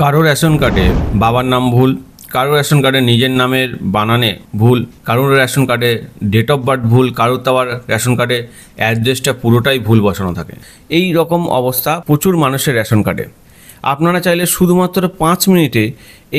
কারো রেশন কার্ডে বাবার নাম ভুল, কারো রেশন কার্ডে নিজের নামের বানানে ভুল, কারোর রেশন কার্ডে ডেট অফ বার্থ ভুল, কারোর তো আবার রেশন কার্ডে অ্যাড্রেসটা পুরোটাই ভুল বসানো থাকে। এই রকম অবস্থা প্রচুর মানুষের রেশন কার্ডে। আপনারা চাইলে শুধুমাত্র 5 মিনিটে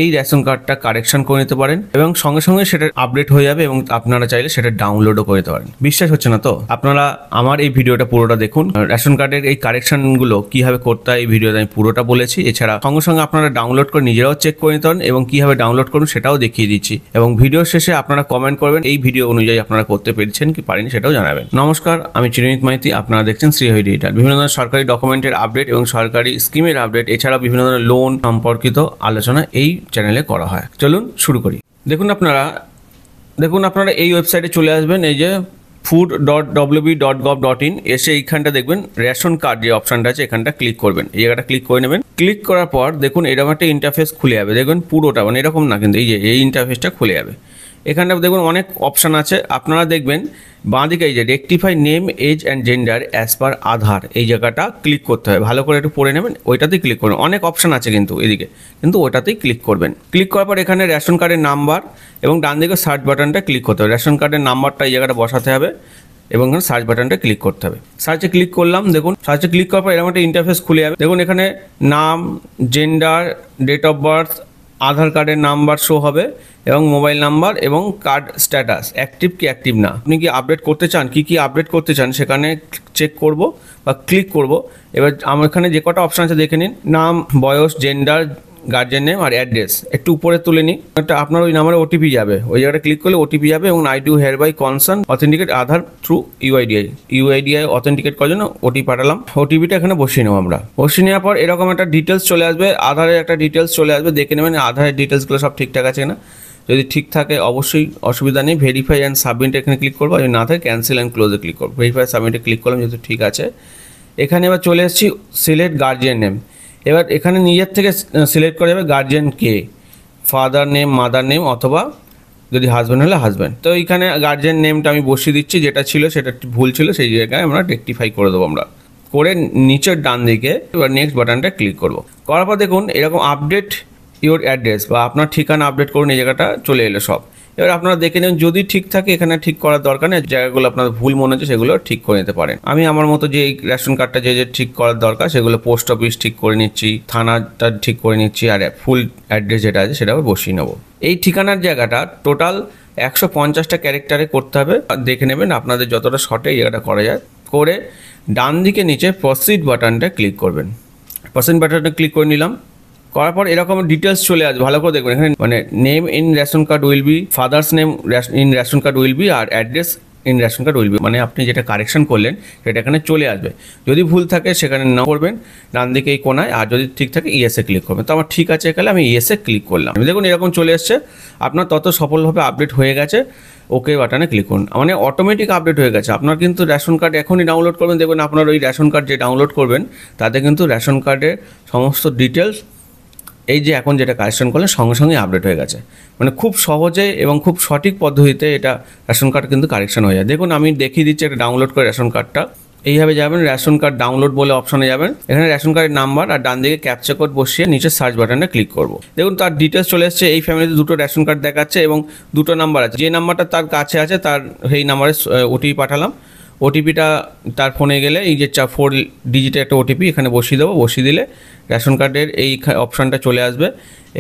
এই রেশন কার্ডটা কারেকশন করে নিতে পারেন এবং সঙ্গে সঙ্গে সেটা আপডেট হয়ে যাবে এবং আপনারা চাইলে সেটা ডাউনলোডও করে নিতে পারেন। বিশ্বাস হচ্ছে না তো? আপনারা আমার এই ভিডিওটা পুরোটা দেখুন। রেশন কার্ডের এই কারেকশনগুলো কীভাবে করতে হয় এই ভিডিওতে আমি পুরোটা বলেছি। এছাড়া সঙ্গে সঙ্গে আপনারা ডাউনলোড করে নিজেরাও চেক করে নিতে পারেন এবং কীভাবে ডাউনলোড করুন সেটাও দেখিয়ে দিচ্ছি। এবং ভিডিও শেষে আপনারা কমেন্ট করবেন এই ভিডিও অনুযায়ী আপনারা করতে পেরেছেন কি পারেন সেটাও জানাবেন। নমস্কার, আমি চিরঞ্জিত মাইতি, আপনারা দেখছেন শ্রীহরি ডিজিটাল। বিভিন্ন ধরনের সরকারি ডকুমেন্টের আপডেট এবং সরকারি স্কিমের আপডেট, এছাড়া বিভিন্ন ধরনের লোন সম্পর্কিত আলোচনা এই চ্যানেলে করা হয়। চলুন শুরু করি। দেখুন আপনারা এই ওয়েবসাইটে চলে আসবেন, এই যে food.wb.gov.in এসে এইখানটা দেখবেন রেশন কার্ড যে অপশানটা আছে এখানটা ক্লিক করবেন। এই জায়গাটা ক্লিক করে নেবেন। ক্লিক করার পর দেখুন এরকম একটা ইন্টারফেস খুলে যাবে। দেখবেন পুরোটা মানে এরকম না, কিন্তু এই ইন্টারফেসটা খুলে যাবে। এখানটা দেখবেন অনেক অপশান আছে। আপনারা দেখবেন বাঁদিকে এই যে rectify name, age and gender as per Aadhaar, এই জায়গাটা ক্লিক করতে হবে। ভালো করে একটু পড়ে নেবেন, ওইটাতেই ক্লিক করবেন। অনেক অপশান আছে কিন্তু এদিকে, কিন্তু ওইটাতেই ক্লিক করবেন। ক্লিক করার পর এখানে রেশন কার্ডের নাম্বার এবং ডান দিকে সার্চ বাটনটা ক্লিক করতে হবে। রেশন কার্ডের নাম্বারটা এই জায়গাটা বসাতে হবে এবং এখানে সার্চ বাটনটা ক্লিক করতে হবে। সার্চে ক্লিক করলাম। দেখুন সার্চে ক্লিক করার পর এরকম একটা ইন্টারফেস খুলে যাবে। দেখুন এখানে নাম, জেন্ডার, ডেট অফ বার্থ, আধার কার্ডের নাম্বার শো হবে এবং মোবাইল নাম্বার এবং কার্ড স্ট্যাটাস অ্যাক্টিভ কি অ্যাক্টিভ না, আপনি কি আপডেট করতে চান, কি আপডেট করতে চান সেখানে চেক করব বা ক্লিক করব। এবার আমার এখানে যে কটা অপশান আছে দেখে নিন। নাম, বয়স, জেন্ডার, গার্জিয়ান নেম আর অ্যাড্রেস একটু উপরে তুলে নিই। একটা আপনার ওই নাম্বারে ওটিপি যাবে, ওই জায়গাটা ক্লিক করলে ওটিপি যাবে এবং I do hereby concern authenticate Aadhaar through UIDAI authenticate করার জন্য ওটিপি পাঠালাম। ওটিপিটা এখানে বসিয়ে নেবো আমরা। বসিয়ে নেওয়ার পর এরকম একটা ডিটেলস চলে আসবে, আধারের একটা ডিটেলস চলে আসবে। দেখে নেবেন আধারের ডিটেলসগুলো সব ঠিকঠাক আছে না। যদি ঠিক থাকে অবশ্যই অসুবিধা নেই। ভেরিফাই অ্যান্ড সাবমিট এখানে ক্লিক করবো, যদি না থাকে ক্যান্সেল অ্যান্ড ক্লোজে ক্লিক করবো। ভেরিফাই সাবমিটে ক্লিক করলাম, যেহেতু ঠিক আছে। এখানে এবার চলে এসেছি সিলেক্ট গার্জিয়ান নেম। এবার এখানে নিজের থেকে সিলেক্ট করা যাবে গার্জিয়ান কে, ফাদার নেম, মাদার নেম, অথবা যদি হাজব্যান্ড হলে হাজব্যান্ড। তো এইখানে গার্জিয়ান নেমটা আমি বসিয়ে দিচ্ছি, যেটা ছিল সেটা ভুল ছিল, সেই জায়গায় আমরা রেকটিফাই করে দেবো। আমরা করে নিচের ডান দিকে এবার নেক্সট বাটনটা ক্লিক করবো। করার পর দেখুন এরকম আপডেট ইউর অ্যাড্রেস বা আপনার ঠিকানা আপডেট করুন, এই জায়গাটা চলে এলো সব। এবার আপনারা দেখে নেন যদি ঠিক থাকে, এখানে ঠিক করার দরকার নেই। জায়গাগুলো আপনাদের ভুল মনে হচ্ছে সেগুলো ঠিক করে নিতে পারেন। আমি আমার মতো যে এই রেশন কার্ডটা যে ঠিক করার দরকার সেগুলো পোস্ট অফিস ঠিক করে নিচ্ছি, থানাটা ঠিক করে নিচ্ছি, আর ফুল অ্যাড্রেস যেটা আছে সেটাও বসিয়ে নেবো। এই ঠিকানার জায়গাটা টোটাল 150টা ক্যারেক্টারে করতে হবে। দেখে নেবেন আপনাদের যতটা শর্টে এই জায়গাটা করা যায়। করে ডান দিকে নিচে প্রসিড বাটনটা ক্লিক করবেন। প্রসিড বাটনটা ক্লিক করে নিলাম। করার পর এরকম ডিটেলস চলে আসবে, ভালো করে দেখবেন। এখানে মানে name in ration card will be, father's name in ration card will be, আর address in ration card will be, মানে আপনি যেটা কারেকশন করলেন সেটা এখানে চলে আসবে। যদি ভুল থাকে সেখানে না করবেন ডান দিকে এই কোনায়, আর যদি ঠিক থাকে ইয়েসে ক্লিক করবেন। তো আমার ঠিক আছে, এখানে আমি ইয়েসে ক্লিক করলাম। দেখুন এরকম চলে এসছে, আপনার তত সফলভাবে আপডেট হয়ে গেছে। ওকে বাটনে ক্লিক করুন, মানে অটোমেটিক আপডেট হয়ে গেছে। আপনার কিন্তু রেশন কার্ড এখনই ডাউনলোড করবেন, দেখবেন আপনার ওই রেশন কার্ড যে ডাউনলোড করবেন তাতে কিন্তু রেশন কার্ডের সমস্ত ডিটেলস এই যে এখন যেটা কারেকশন করলেন সঙ্গে সঙ্গে আপডেট হয়ে গেছে। মানে খুব সহজে এবং খুব সঠিক পদ্ধতিতে এটা রেশন কার্ড কিন্তু কারেকশন হয়ে যায়। দেখুন আমি দেখিয়ে দিচ্ছি একটা ডাউনলোড করে রেশন কার্ডটা। এইভাবে যাবেন, রেশন কার্ড ডাউনলোড বলে অপশনে যাবেন। এখানে রেশন কার্ডের নাম্বার আর ডান দিকে ক্যাপচা কোড বসিয়ে নিচে সার্চ বাটনে ক্লিক করব। দেখুন তার ডিটেলস চলে এসেছে। এই ফ্যামিলিতে দুটো রেশন কার্ড দেখাচ্ছে এবং দুটো নাম্বার আছে। যে নাম্বারটা তার কাছে আছে তার সেই নাম্বারে ওটিপি পাঠালাম। ওটিপিটা তার ফোনে গেলে এই যে 4 ডিজিটের একটা ওটিপি এখানে বসিয়ে দেবো। বসিয়ে দিলে রেশন কার্ডের এই অপশানটা চলে আসবে।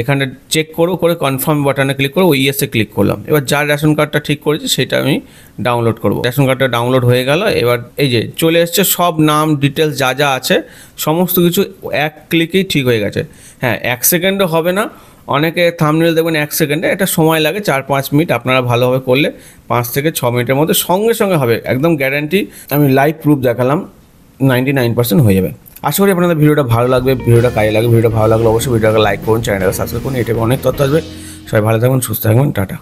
এখানে চেক করে কনফার্ম বাটনে ক্লিক করে ইয়েসে ক্লিক করলাম। এবার যার রেশন কার্ডটা ঠিক করেছি সেটা আমি ডাউনলোড করব। রেশন কার্ডটা ডাউনলোড হয়ে গেল। এবার এই যে চলে এসছে সব নাম ডিটেলস যা আছে সমস্ত কিছু এক ক্লিকেই ঠিক হয়ে গেছে। হ্যাঁ, 1 সেকেন্ডও হবে না। অনেকে থাম্বনেল দেখবেন 1 সেকেন্ডে, এটা সময় লাগে 4-5 মিনিট। আপনারা ভালোভাবে করলে 5 থেকে 6 মিনিটের মধ্যে সঙ্গে সঙ্গে হবে, একদম গ্যারান্টি। আমি লাইভ প্রুফ দেখালাম, 99% হয়ে যাবে। আশা করি আপনাদের ভিডিওটা ভালো লাগবে, ভিডিওটা কাজে লাগবে। ভিডিওটা ভালো লাগলে অবশ্যই ভিডিওটাকে লাইক করুন, চ্যানেলটাকে সাবস্ক্রাইব করুন। এটা অনেক তথ্য আসবে। সবাই ভালো থাকবেন, সুস্থ থাকবেন, টাটা।